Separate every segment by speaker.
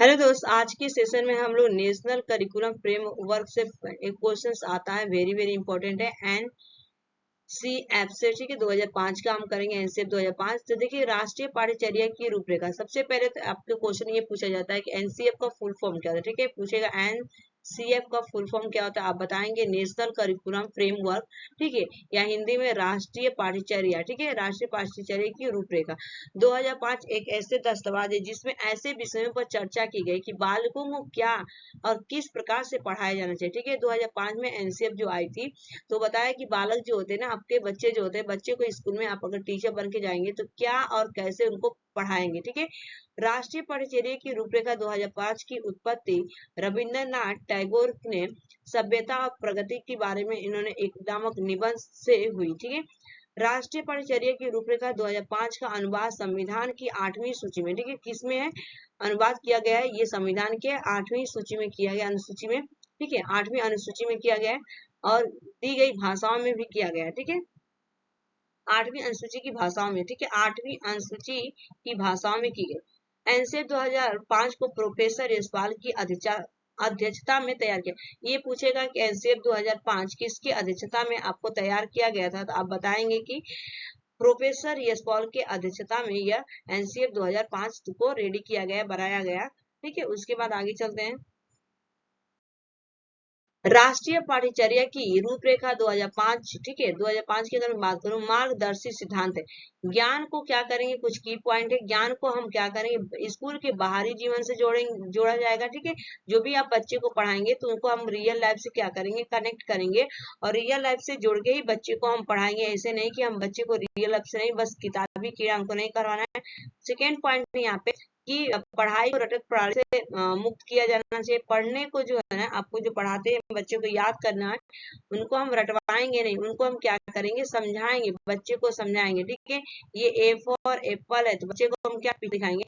Speaker 1: Hello दोस्त, आज के सेशन में हम लोग नेशनल करिकुलम फ्रेमवर्क से एक क्वेश्चन आता है, वेरी वेरी इंपॉर्टेंट है। एनसीएफ से, ठीक है, 2005 का हम करेंगे। एनसीएफ 2005। तो देखिए, राष्ट्रीय पाठ्यचर्या की रूपरेखा। सबसे पहले तो आपके क्वेश्चन ये पूछा जाता है कि एनसीएफ का फुल फॉर्म क्या होता है। ठीक है, पूछेगा एनसीएफ का फुल फॉर्म क्या होता है, आप बताएंगे नेशनल करिकुलम फ्रेमवर्क, ठीक है, या हिंदी में राष्ट्रीय पाठ्यचर्या। ठीक है, राष्ट्रीय पाठ्यचर्या की रूपरेखा। 2005 एक ऐसे दस्तावेज है जिसमें ऐसे विषयों पर चर्चा की गई कि बालकों को क्या और किस प्रकार से पढ़ाया जाना चाहिए। ठीक है, 2005 में एनसीएफ जो आई थी, तो बताया कि बालक जो होते हैं ना, आपके बच्चे जो होते हैं, बच्चे को स्कूल में आप अगर टीचर बन के जाएंगे तो क्या और कैसे उनको पढ़ाएंगे। ठीक है, राष्ट्रीय पाठ्यचर्या की रूपरेखा 2005 की उत्पत्ति रविंद्रनाथ टैगोर ने सभ्यता और प्रगति के बारे में इन्होंने एक नामक निबंध से हुई। ठीक है, राष्ट्रीय पाठ्यचर्या की रूपरेखा 2005 का अनुवाद संविधान की 8वीं सूची में, ठीक है, किसमें है अनुवाद किया गया है, ये संविधान के 8वीं सूची में किया गया, अनुसूची में, ठीक है, 8वीं अनुसूची में किया गया है और दी गई भाषाओं में भी किया गया है। ठीक है, 8वीं अनुसूची की भाषाओं में, ठीक है, 8वीं अनुसूची की भाषाओं में की गई। एनसीएफ 2005 को प्रोफेसर यशपाल की अध्यक्षता में तैयार किया। ये पूछेगा कि एनसीएफ 2005 किसकी अध्यक्षता में आपको तैयार किया गया था, तो आप बताएंगे कि प्रोफेसर यशपाल के अध्यक्षता में यह एनसीएफ 2005 को रेडी किया गया, बनाया गया। ठीक है, उसके बाद आगे चलते हैं। राष्ट्रीय पाठ्यचर्या की रूपरेखा 2005, ठीक है, 2005 की अगर बात करूं, मार्गदर्शी सिद्धांत है। ज्ञान को क्या करेंगे, कुछ की पॉइंट है, ज्ञान को हम क्या करेंगे, स्कूल के बाहरी जीवन से जोड़ा जाएगा। ठीक है, जो भी आप बच्चे को पढ़ाएंगे तो उनको हम रियल लाइफ से क्या करेंगे, कनेक्ट करेंगे, और रियल लाइफ से जोड़ के ही बच्चे को हम पढ़ाएंगे। ऐसे नहीं कि हम बच्चे को रियल लाइफ से नहीं, बस किताबी कीड़ा हमको नहीं करवाना है। सेकेंड पॉइंट यहाँ पे कि पढ़ाई को रटक पढ़ाई से मुक्त किया जाना चाहिए। पढ़ने को जो है ना, आपको जो पढ़ाते हैं बच्चे को याद करना है, उनको हम रटवाएंगे नहीं, उनको हम क्या करेंगे, समझाएंगे, बच्चे को समझाएंगे। ठीक है, ये ए फॉर एप्पल है तो बच्चे को हम क्या दिखाएंगे।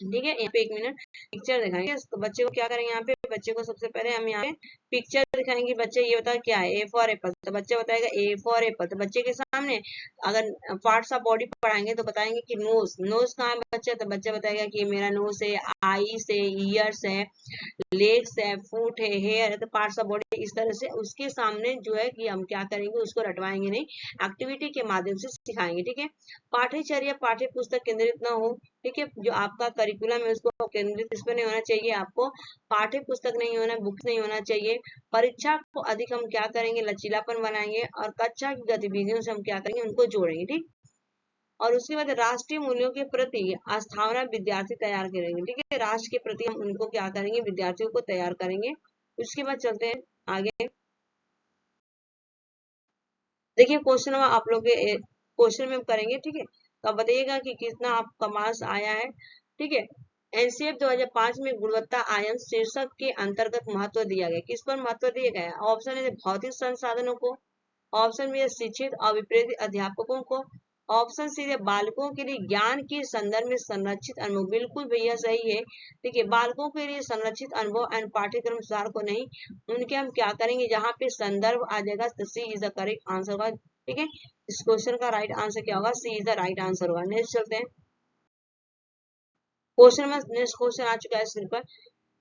Speaker 1: ठीक है, यहाँ पे एक मिनट पिक्चर दिखाएंगे, तो बच्चे को क्या करेंगे, यहाँ पे बच्चे को सबसे पहले हम यहाँ पे पिक्चर दिखाएंगे। बच्चे ये बता क्या है, ए फॉर एप्पल, तो बच्चा बताएगा ए फॉर एप्पल। तो बच्चे के सामने अगर पार्ट्स ऑफ बॉडी पढ़ाएंगे तो बताएंगे कि नोज, नोज कहाँ है बच्चा, तो बच्चा बताएगा कि मेरा नोज है, आईज है, ईयर्स है, लेग्स है, फुट है, हेयर है, तो पार्ट्स ऑफ बॉडी। इस तरह से उसके सामने जो है कि हम क्या करेंगे, उसको रटवाएंगे नहीं, एक्टिविटी के माध्यम से सिखाएंगे। ठीक है, पाठ्यचर्या पाठ्य पुस्तक केंद्रित न हो। ठीक है, जो आपका करिकुलम है उसको केंद्रित इस पर नहीं होना चाहिए, आपको पाठ्य पुस्तक नहीं होना, बुक्स नहीं होना चाहिए। परीक्षा को अधिक हम क्या करेंगे, लचीलापन बनाएंगे, और कक्षा की गतिविधियों से हम क्या करेंगे, उनको जोड़ेंगे। ठीक, और उसके बाद राष्ट्रीय मूल्यों के प्रति आस्थावना विद्यार्थी तैयार करेंगे। ठीक है, राष्ट्र के प्रति हम उनको क्या करेंगे, विद्यार्थियों को तैयार करेंगे। उसके बाद चलते हैं आगे। देखिए, क्वेश्चन आप लोग के क्वेश्चन में करेंगे। ठीक है, तो आप बताइएगा कि कितना आपका मार्क्स आया है। ठीक है, एनसीएफ 2005 में गुणवत्ता आयन शीर्षक के अंतर्गत महत्व दिया गया। किस पर महत्व दिया गया है, ऑप्शन है भौतिक संसाधनों को, ऑप्शन बी है शिक्षित और विप्रेरित अध्यापकों को, ऑप्शन सी है बालकों के लिए ज्ञान के संदर्भ में संरक्षित अनुभव। बिल्कुल भैया सही है। देखिए, बालकों के लिए संरक्षित अनुभव एंड पाठ्यक्रम सुधार को नहीं, उनके हम क्या करेंगे, जहाँ पे संदर्भ आ जाएगा तो सी इज द करेक्ट आंसर होगा। ठीक है, इस क्वेश्चन का राइट आंसर क्या होगा, सी इज द राइट आंसर होगा। नेक्स्ट चलते हैं क्वेश्चन में। नेक्स्ट क्वेश्चन आ चुका है स्क्रीन पर।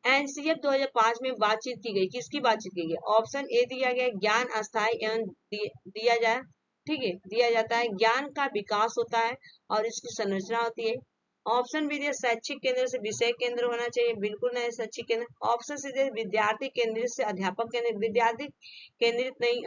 Speaker 1: एनसीएफ 2005 में बातचीत की गई, किसकी बातचीत की गई, ऑप्शन ए दिया गया ज्ञान अस्थायी एवं दिया जाए, ठीक है, दिया जाता है, ज्ञान का विकास होता है और इसकी संरचना होती है। ऑप्शन बी दिया शैक्षिक केंद्र से विषय केंद्र होना चाहिए, बिल्कुल नहीं शैक्षिक केंद्र। ऑप्शन सी दिया विद्यार्थी केंद्रित से अध्यापक केंद्रित, विद्यार्थी केंद्रित नहीं,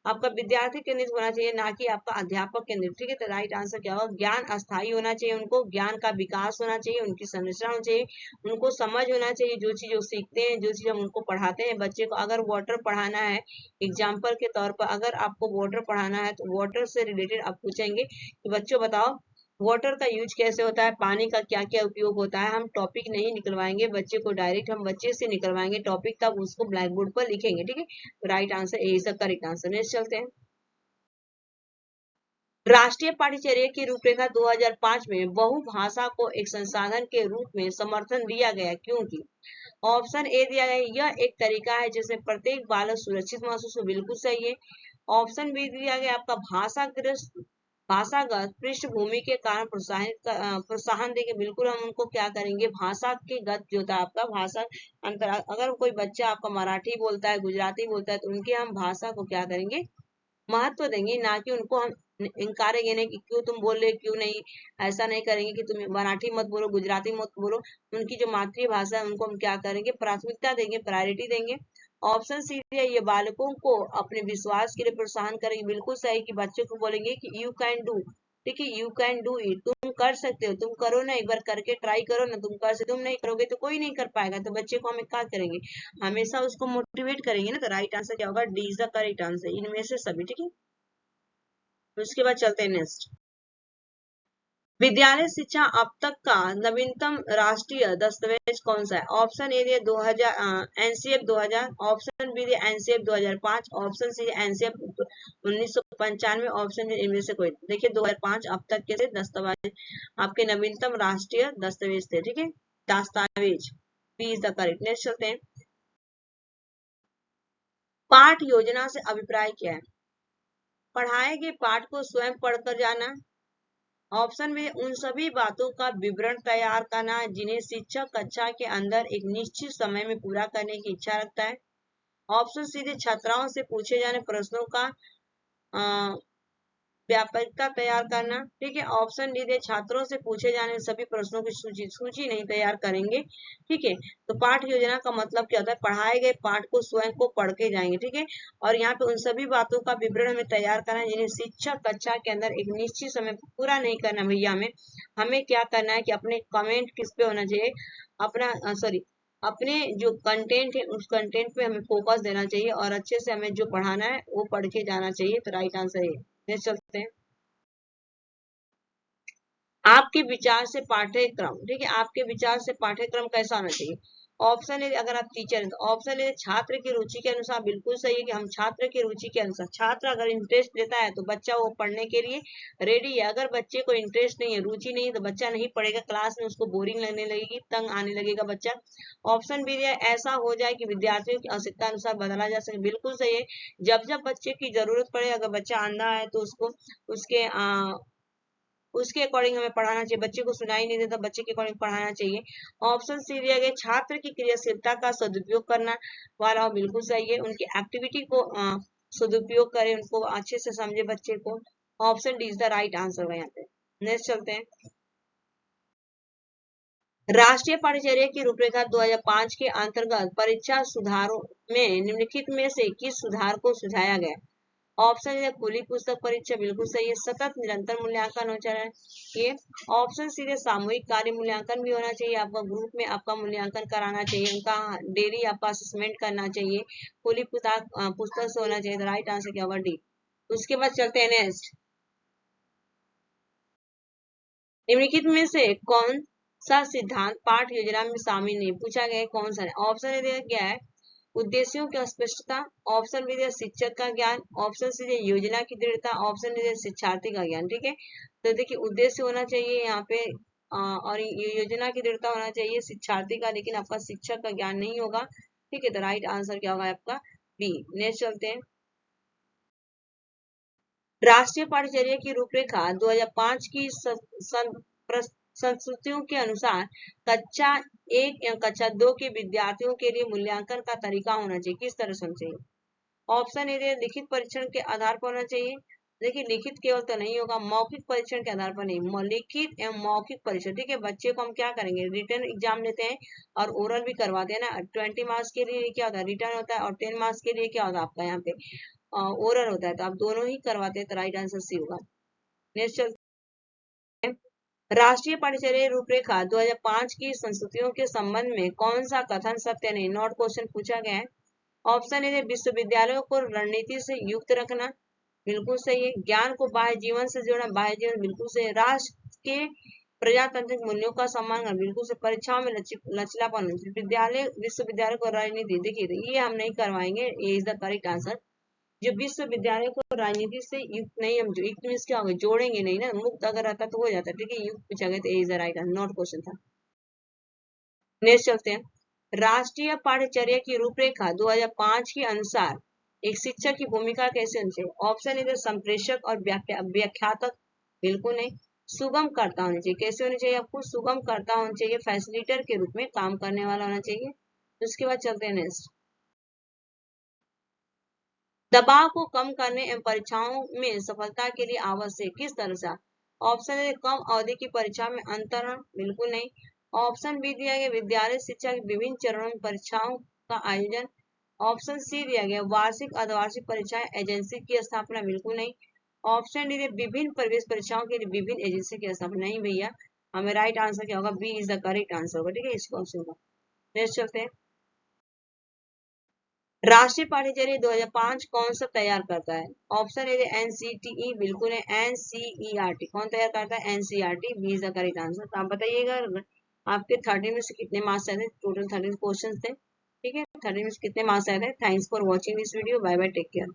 Speaker 1: आपका विद्यार्थी केंद्रित होना चाहिए, ना कि आपका अध्यापक केंद्रित। ठीक है, तो राइट आंसर क्या होगा, ज्ञान अस्थायी होना चाहिए, उनको ज्ञान का विकास होना चाहिए, उनकी संरचना होनी चाहिए, उनको समझ होना चाहिए, जो चीज वो सीखते हैं, जो चीज हम उनको पढ़ाते हैं। बच्चे को अगर वाटर पढ़ाना है, एग्जाम्पल के तौर पर अगर आपको वाटर पढ़ाना है तो वाटर से रिलेटेड आप पूछेंगे कि बच्चों बताओ वाटर का यूज कैसे होता है, पानी का क्या क्या उपयोग होता है। हम टॉपिक नहीं निकलवाएंगे बच्चे को, डायरेक्ट हम बच्चे से निकलवाएंगे टॉपिक, तब उसको ब्लैक बोर्ड पर लिखेंगे। ठीक है, राइट आंसर यही सब करेक्ट आंसर। नेक्स्ट चलते हैं। राष्ट्रीय पाठ्यचर्या की रूपरेखा 2005 में बहुभाषा को एक संसाधन के रूप में समर्थन दिया गया, क्योंकि ऑप्शन ए दिया गया यह एक तरीका है जिससे प्रत्येक बालक सुरक्षित महसूस हो, बिल्कुल सही है। ऑप्शन बी दिया गया आपका भाषाग्रस्त भाषागत पृष्ठभूमि के कारण प्रोत्साहन देंगे। बिल्कुल हम उनको क्या करेंगे, भाषा के गत जो होता है आपका भाषा अंतर, अगर कोई बच्चा आपका मराठी बोलता है, गुजराती बोलता है, तो उनके हम भाषा को क्या करेंगे, महत्व देंगे, ना कि उनको हम इंकारेंगे नहीं कि क्यों तुम बोल रहे, क्यों नहीं। ऐसा नहीं करेंगे कि तुम मराठी मत बोलो, गुजराती मत बोलो। उनकी जो मातृभाषा है उनको हम क्या करेंगे, प्राथमिकता देंगे, प्रायोरिटी देंगे। ऑप्शन सी है, ये बालकों को अपने विश्वास के लिए प्रोत्साहन करेंगे। बिल्कुल सही कि बच्चों को बोलेंगे कि यू कैन डू, ठीक है, यू कैन डू इट, तुम कर सकते हो, तुम करो ना, एक बार करके ट्राई करो ना, तुम कर सकते, तुम नहीं करोगे तो कोई नहीं कर पाएगा। तो बच्चे को हम क्या करेंगे, हमेशा उसको मोटिवेट करेंगे ना। तो राइट आंसर क्या होगा, D is the correct answer इनमें से सभी, ठीक है। उसके बाद चलते हैं नेक्स्ट। विद्यालय शिक्षा अब तक का नवीनतम राष्ट्रीय दस्तावेज कौन सा है? ऑप्शन ए दिए 2000 एनसीएफ 2000, ऑप्शन बी दिए NCF 2005, option C NCF 1995, option D इनमें से कोई। देखिए 2005 अब तक के दस्तावेज आपके नवीनतम राष्ट्रीय दस्तावेज थे, ठीक है, दस्तावेज। B is the correct. Next चलते हैं। पाठ योजना से अभिप्राय क्या है? पढ़ाए गए पाठ को स्वयं पढ़कर जाना। ऑप्शन में उन सभी बातों का विवरण तैयार करना जिन्हें शिक्षक कक्षा के अंदर एक निश्चित समय में पूरा करने की इच्छा रखता है। ऑप्शन सीधे छात्राओं से पूछे जाने प्रश्नों का व्यापकता तैयार करना, ठीक है। ऑप्शन डी दे छात्रों से पूछे जाने सभी प्रश्नों की सूची नहीं तैयार करेंगे, ठीक है। तो पाठ योजना का मतलब क्या होता है, पढ़ाए गए पाठ को स्वयं को पढ़ के जाएंगे, ठीक है। और यहाँ पे उन सभी बातों का विवरण हमें तैयार करना है जिन्हें शिक्षक कक्षा के अंदर एक निश्चित समय पूरा नहीं करना भैया। हमें क्या करना है कि अपने कमेंट किस पे होना चाहिए, अपना सॉरी अपने जो कंटेंट है उस कंटेंट पे हमें फोकस देना चाहिए और अच्छे से हमें जो पढ़ाना है वो पढ़ के जाना चाहिए। तो राइट आंसर है। नेक्स्ट चलते हैं। आपके विचार से पाठ्यक्रम, ठीक है, आपके विचार से पाठ्यक्रम कैसा होना चाहिए? ऑप्शन ए, अगर आप टीचर हैं तो ऑप्शन ए छात्र की रुचि के अनुसार। बिल्कुल सही है कि हम छात्र की रुचि के अनुसार, छात्र अगर इंटरेस्ट लेता है तो बच्चा वो पढ़ने के लिए रेडी है। अगर बच्चे को इंटरेस्ट नहीं है, रुचि नहीं है, तो बच्चा नहीं पढ़ेगा, क्लास में उसको बोरिंग लगने लगेगी, तंग आने लगेगा बच्चा। ऑप्शन बी है ऐसा हो जाए कि विद्यार्थियों की आवश्यकता अनुसार बदला जा सके। बिल्कुल सही है, जब जब बच्चे की जरूरत पड़े, अगर बच्चा अंधा है तो उसको उसके अकॉर्डिंग हमें पढ़ाना चाहिए। बच्चे को सुनाई नहीं देता, बच्चे के अकॉर्डिंग पढ़ाना चाहिए। ऑप्शन सी दिया गया छात्र की क्रियाशीलता का सदुपयोग करना वाला, बिल्कुल सही है, उनकी एक्टिविटी को सदुपयोग करें, उनको अच्छे से समझे बच्चे को। Option D is the right answer है यहाँ पे। नेक्स्ट चलते हैं। राष्ट्रीय पाठ्यचर्या की रूपरेखा 2005 के अंतर्गत परीक्षा सुधारों में निम्नलिखित में से किस सुधार को सुझाया गया? ऑप्शन है खुली पुस्तक परीक्षा, बिल्कुल सही है, सतत निरंतर मूल्यांकन हो चाहिए। ऑप्शन सी है सामूहिक कार्य मूल्यांकन भी होना चाहिए, आपका ग्रुप में आपका मूल्यांकन कराना चाहिए, उनका डेली आपका असेसमेंट करना चाहिए, खुली पुस्तक से होना चाहिए। राइट आंसर क्या होगा, डी। उसके बाद चलते हैं नेक्स्ट। निम्नलिखित में से कौन सा सिद्धांत पाठ योजना में शामिल नहीं? पूछा गया है कौन सा है। ऑप्शन दिया गया है उद्देश्यों की स्पष्टता, ऑप्शन बी शिक्षक का ज्ञान, ऑप्शन सी योजना की दृढ़ता, ऑप्शन डी शिक्षार्थी का ज्ञान, ठीक है। तो देखिए उद्देश्य होना चाहिए यहाँ पे और योजना की दृढ़ता होना चाहिए शिक्षार्थी का, लेकिन आपका शिक्षक का ज्ञान नहीं होगा, ठीक है। तो राइट आंसर क्या होगा आपका, बी। नेक्स्ट चलते हैं। राष्ट्रीय पाठ्यचर्या की रूपरेखा 2005 की संस्तुतियों के अनुसार कक्षा 1 या कक्षा 2 के विद्यार्थियों के लिए मूल्यांकन का तरीका होना चाहिए, किस तरह से होना चाहिए? ऑप्शन ए लिखित परीक्षण के आधार पर होना चाहिए। देखिए लिखित केवल तो नहीं होगा, मौखिक परीक्षण के आधार पर नहीं, लिखित एवं मौखिक परीक्षण, ठीक है। बच्चे को हम क्या करेंगे, रिटर्न एग्जाम लेते हैं और ओरल भी करवाते हैं ना। 20 मार्क्स के लिए क्या होता है, रिटर्न होता है, और 10 मार्क्स के लिए क्या होता है आपका यहाँ पे ओरल होता है। तो आप दोनों ही करवाते हैं, तो राइट आंसर सी होगा। नेक्स्ट चलते हैं। राष्ट्रीय पाठ्यचर्या रूपरेखा 2005 की संस्तुतियों के संबंध में कौन सा कथन सत्य नहीं? नॉट क्वेश्चन पूछा गया है। ऑप्शन ए विश्वविद्यालयों को रणनीति से युक्त रखना, बिल्कुल सही है। ज्ञान को बाह्य जीवन से जोड़ना, बाह्य जीवन, बिल्कुल सही है। राष्ट्र के प्रजातांत्रिक मूल्यों का सम्मान करना, बिल्कुल से। परीक्षाओं में लचीलापन, विश्वविद्यालय को राजनीति, देखिए ये हम नहीं करवाएंगे, ये इज द करेक्ट आंसर। जो विश्वविद्यालय को राजनीति से युक्त नहीं, हम जो युक्त मीन्स क्या होगा, जोड़ेंगे नहीं ना, मुक्त अगर रहता तो हो जाता, ठीक है। युक्त पूछा गया तो is the right answer, not question था। नेक्स्ट चलते हैं। राष्ट्रीय पाठ्यचर्या की रूपरेखा 2005 के अनुसार एक शिक्षक की भूमिका कैसे होनी चाहिए? ऑप्शन ए संप्रेषक और व्याख्यातक, बिल्कुल नहीं। सुगम करता होना चाहिए। कैसे होना चाहिए आपको? सुगम करता होना चाहिए, फैसिलिटेटर के रूप में काम करने वाला होना चाहिए। उसके बाद चलते हैं नेक्स्ट। दबाव को कम करने एवं परीक्षाओं में सफलता के लिए आवश्यक किस तरह से? ऑप्शन ए कम अवधि की परीक्षा में अंतरण, बिल्कुल नहीं। ऑप्शन बी दिया गया विद्यालय शिक्षा के विभिन्न चरणों में परीक्षाओं का आयोजन। ऑप्शन सी दिया गया वार्षिक अर्धवार्षिक परीक्षाएं एजेंसी की स्थापना, बिल्कुल नहीं। ऑप्शन डी विभिन्न प्रवेश परीक्षाओं के लिए विभिन्न एजेंसी की स्थापना, नहीं भैया। हमें राइट आंसर क्या होगा? B is the correct answer होगा। ठीक है, इस क्वेश्चन का नेक्स्ट चलते हैं। राष्ट्रीय पाठ्यचर्या 2005 कौन सा तैयार करता है? ऑप्शन ए एनसीटीई, बिल्कुल है। एनसीईआरटी कौन तैयार करता है? NCERT, B is the correct answer. तो आप बताइएगा आपके 30 में से कितने मार्क्स आए थे? टोटल 30 क्वेश्चन थे। ठीक है, 30 में से कितने मार्क्स आए थे? Thanks for watching this video. Bye bye, take care.